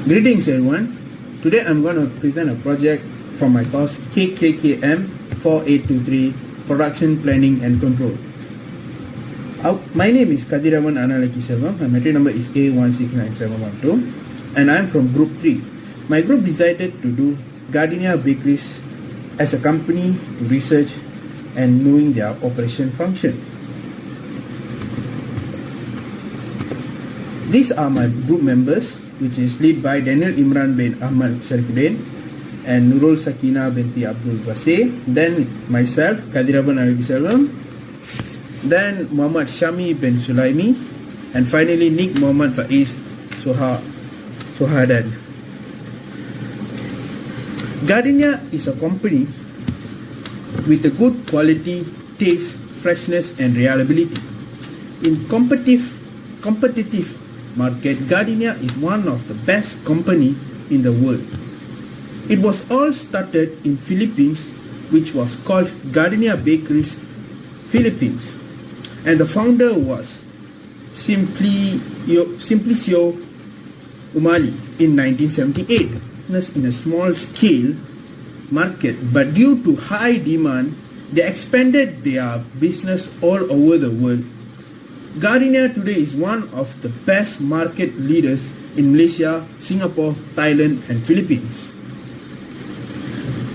Greetings everyone. Today I'm going to present a project from my course KKKM 4823 Production Planning and Control. My name is Kadiraman Analaki Selvam. My entry number is A169712 and I'm from Group 3. My group decided to do Gardenia Bakeries as a company to research and knowing their operation function. These are my group members, which is led by Daniel Imran bin Ahmad Sharifuddin and Nurul Sakina binti Abdul Basir, then myself, Kadiraban Alagi Selvam, then Muhammad Shami bin Sulaimi, and finally Nick Muhammad Faiz Sohadan. Gardenia is a company with a good quality, taste, freshness and reliability. In competitive market, Gardenia is one of the best company in the world. It was all started in Philippines, which was called Gardenia Bakeries Philippines, and the founder was Simplicio Umali in 1978. In a small scale market, but due to high demand, they expanded their business all over the world. Gardenia today is one of the best market leaders in Malaysia, Singapore, Thailand and Philippines.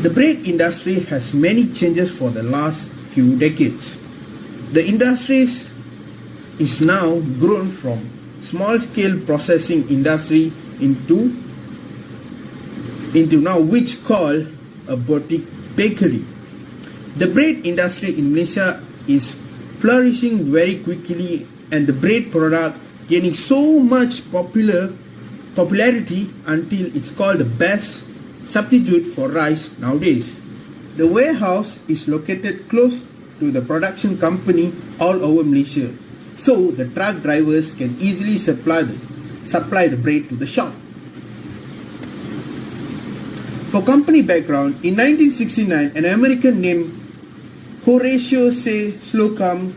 The bread industry has many changes for the last few decades. The industry is now grown from small-scale processing industry into now which called a boutique bakery. The bread industry in Malaysia is flourishing very quickly and the bread product gaining so much popularity until it's called the best substitute for rice nowadays. The warehouse is located close to the production company all over Malaysia, so the truck drivers can easily supply the bread to the shop. For company background, in 1969, an American named Horatio C. Slocum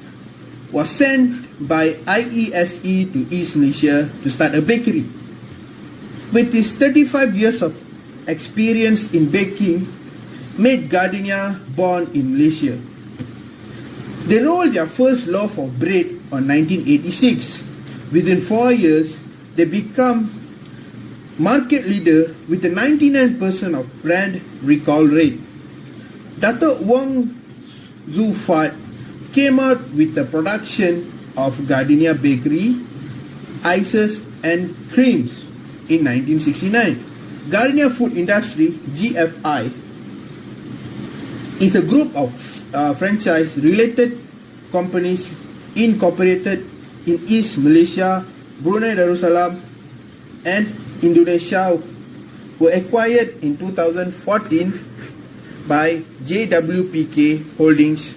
was sent by IESE to East Malaysia to start a bakery. With his 35 years of experience in baking, made Gardenia born in Malaysia. They rolled their first loaf of bread on 1986. Within 4 years, they become market leader with a 99% of brand recall rate. Dr. Wong Zufat came out with the production of Gardenia Bakery, ices and creams in 1969. Gardenia Food Industry, GFI, is a group of franchise-related companies incorporated in East Malaysia, Brunei Darussalam and Indonesia, were acquired in 2014 by JWPK Holdings,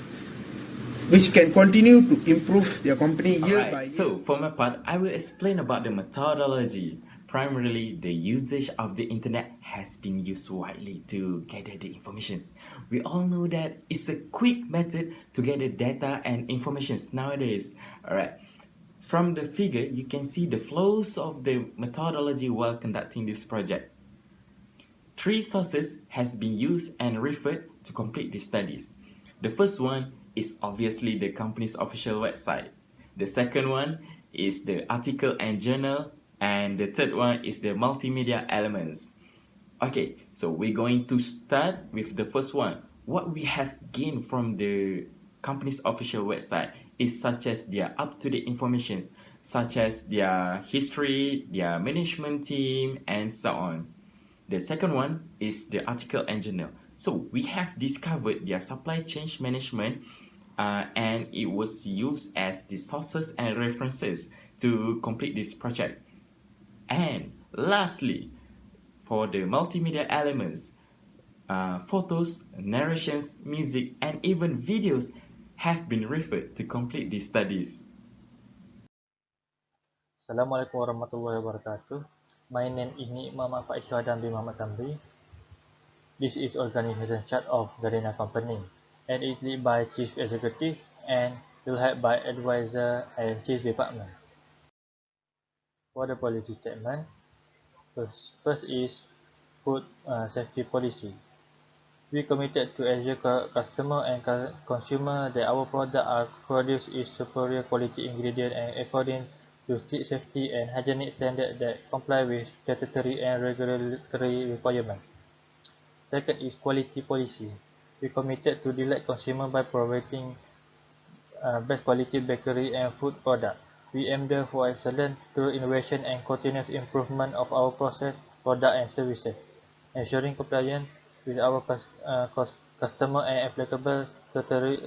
which can continue to improve their company year by year. So for my part, I will explain about the methodology. Primarily, the usage of the internet has been used widely to gather the information. We all know that it's a quick method to gather data and information nowadays. Alright. From the figure, you can see the flows of the methodology while conducting this project. 3 sources has been used and referred to complete the studies. The first one is obviously the company's official website. The second one is the article and journal, and the third one is the multimedia elements. Okay, so we're going to start with the first one. What we have gained from the company's official website is such as their up-to-date information, such as their history, their management team, and so on. The second one is the article and journal. So we have discovered their supply chain management, and it was used as the sources and references to complete this project. And lastly, for the multimedia elements, photos, narrations, music, and even videos have been referred to complete these studies. Assalamualaikum warahmatullahi wabarakatuh. My name is Nick Muhammad Faiz Sohadan bin Muhammad Samri. This is organization chart of Gardenia Company and is led by Chief Executive and will help by Advisor and Chief Department. For the policy statement, First is food safety policy. We committed to assure customer and consumer that our products are produced with superior quality ingredients and according to strict safety and hygienic standards that comply with statutory and regulatory requirements. Second is quality policy. We committed to delight consumers by providing best quality bakery and food products. We aim there for excellence through innovation and continuous improvement of our process, product and services, ensuring compliance with our customer and applicable statutory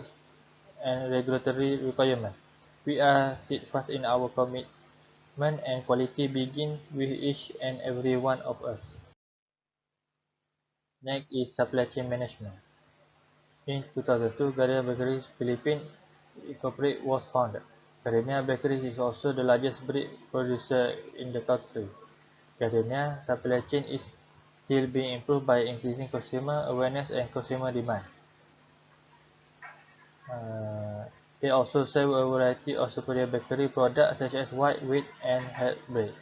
and regulatory requirements. We are steadfast in our commitment and quality begins with each and every one of us. Next is supply chain management. In 2002, Gardenia Bakeries Philippines Incorporated was founded. Gardenia Bakeries is also the largest bread producer in the country. Gardenia supply chain is still being improved by increasing consumer awareness and consumer demand. They also sell a variety of superior bakery products such as white, wheat, and health bread.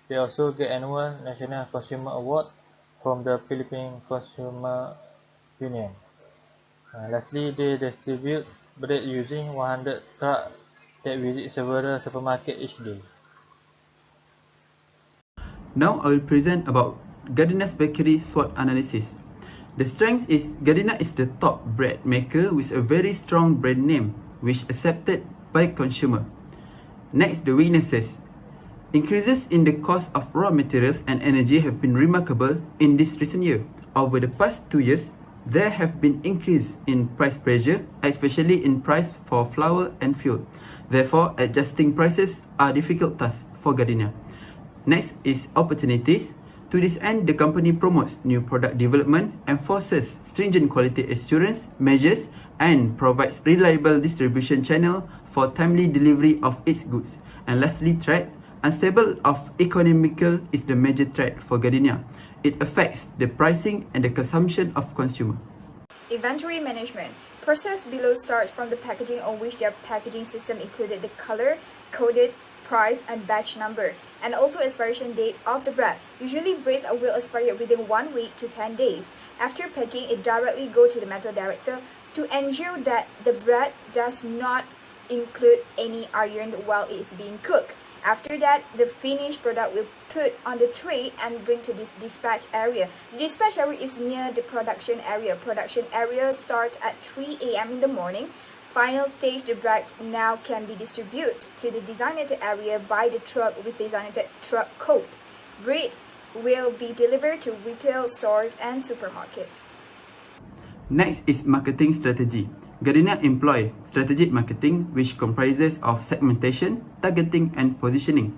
They also get annual National Consumer Award from the Philippine Consumer Union. Lastly, they distribute bread using 100 trucks that visit several supermarkets each day. Now I will present about Gardenia's Bakery SWOT analysis. The strength is Gardenia is the top bread maker with a very strong brand name which accepted by consumer. Next, the weaknesses. Increases in the cost of raw materials and energy have been remarkable in this recent year. Over the past 2 years, there have been increase in price pressure, especially in price for flour and fuel. Therefore, adjusting prices are difficult task for Gardenia. Next is opportunities. To this end, the company promotes new product development, enforces stringent quality assurance measures, and provides reliable distribution channel for timely delivery of its goods. And lastly, threat. Unstable of economical is the major threat for Gardenia. It affects the pricing and the consumption of consumer. Inventory management. Process below starts from the packaging on which their packaging system included the color, coded, price, and batch number, and also expiration date of the bread. Usually breads will expire within 1 week to 10 days. After packing, it directly goes to the metal director to ensure that the bread does not include any iron while it is being cooked. After that, the finished product will put on the tray and bring to this dispatch area. The dispatch area is near the production area. Production area starts at 3 a.m. in the morning. Final stage, the bread now can be distributed to the designated area by the truck with designated truck code. Bread will be delivered to retail stores and supermarket. Next is marketing strategy. Gardenia employ strategic marketing which comprises of segmentation, targeting, and positioning.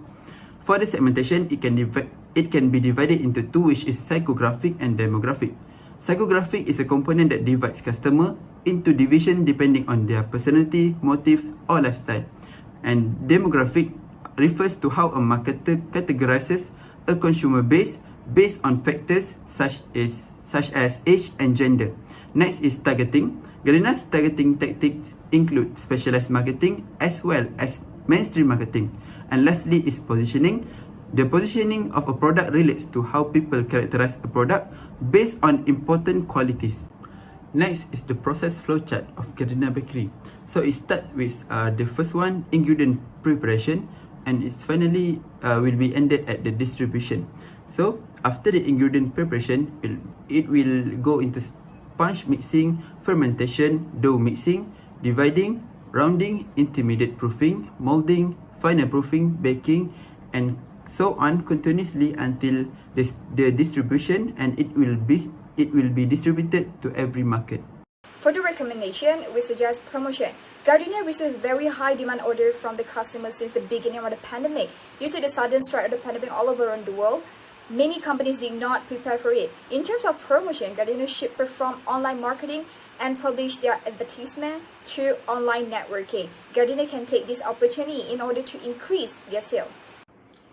For the segmentation, it can be divided into two, which is psychographic and demographic. Psychographic is a component that divides customer into division depending on their personality, motives, or lifestyle. And demographic refers to how a marketer categorizes a consumer base based on factors such as age and gender. Next is targeting. Gardenia's targeting tactics include specialized marketing as well as mainstream marketing. And lastly is positioning. The positioning of a product relates to how people characterize a product based on important qualities. Next is the process flowchart of Gardenia Bakery. So it starts with the first one, ingredient preparation, and it's finally will be ended at the distribution. So after the ingredient preparation, it will go into sponge mixing, fermentation, dough mixing, dividing, rounding, intermediate proofing, molding, final proofing, baking, and so on continuously until the distribution, and it will be distributed to every market. For the recommendation, we suggest promotion. Gardenia received very high demand order from the customers since the beginning of the pandemic. Due to the sudden start of the pandemic all over around the world, many companies did not prepare for it. In terms of promotion, Gardenia should perform online marketing and publish their advertisement through online networking. Gardenia can take this opportunity in order to increase their sale.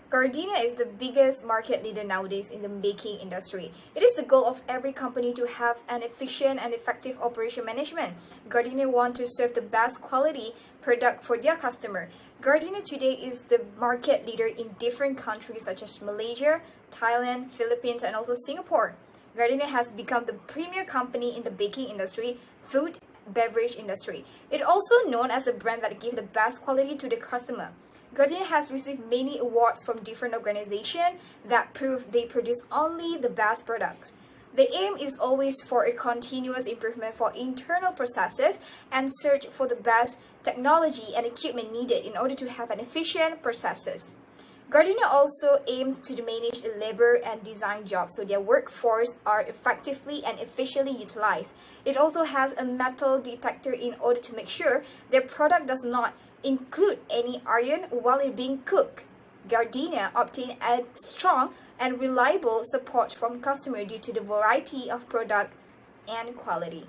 Gardenia is the biggest market leader nowadays in the baking industry. It is the goal of every company to have an efficient and effective operation management. Gardenia want to serve the best quality product for their customer. Gardenia today is the market leader in different countries such as Malaysia, Thailand, Philippines, and also Singapore. Gardenia has become the premier company in the baking industry, food, beverage industry. It also known as the brand that gives the best quality to the customer. Gardenia has received many awards from different organizations that prove they produce only the best products. The aim is always for a continuous improvement for internal processes and search for the best technology and equipment needed in order to have an efficient processes. Gardenia also aims to manage labor and design jobs so their workforce are effectively and efficiently utilized. It also has a metal detector in order to make sure their product does not include any iron while it being cooked. Gardenia obtained a strong and reliable support from customers due to the variety of product and quality.